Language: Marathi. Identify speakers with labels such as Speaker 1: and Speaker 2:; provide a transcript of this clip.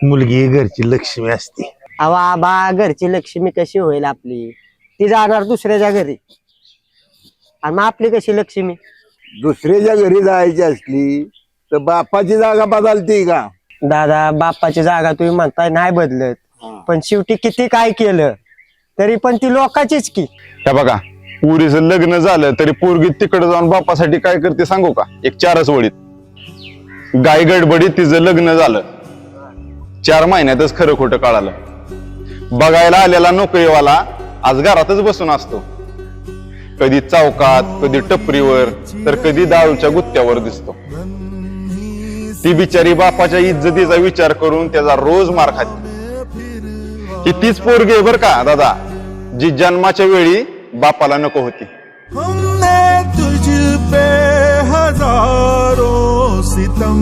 Speaker 1: मुलगी घरची लक्ष्मी असते.
Speaker 2: अहो आबा, घरची लक्ष्मी कशी होईल आपली? ती जाणार दुसऱ्याच्या घरी, आणि मग आपली कशी लक्ष्मी?
Speaker 3: दुसऱ्याच्या घरी जायची असली तर बापाची जागा बदलती का?
Speaker 2: दादा, बापाची जागा तुम्ही म्हणताय नाही बदलत, पण शेवटी किती काय केलं तरी पण ती लोकांचीच की.
Speaker 4: त्या बघा, पुरीचं लग्न झालं तरी पोरगी तिकडे जाऊन बापासाठी काय करते सांगू का? एक 4च वळीत. गाय गडबडीत तिचं लग्न झालं, 4 महिन्यातच खरं खोटं कळालं. बघायला आलेला नोकरीवाला आज घरातच बसून असतो. कधी चौकात, कधी टपरीवर, तर कधी दारूच्या गुत्त्यावर दिसतो. ती बिचारी बापाच्या इज्जतीचा विचार करून त्याचा रोज मार खाते. ही तीच पोरगी आहे बर का दादा, जी जन्माच्या वेळी बापाला नको होती.
Speaker 5: हमने तुझ पे हजारों सितम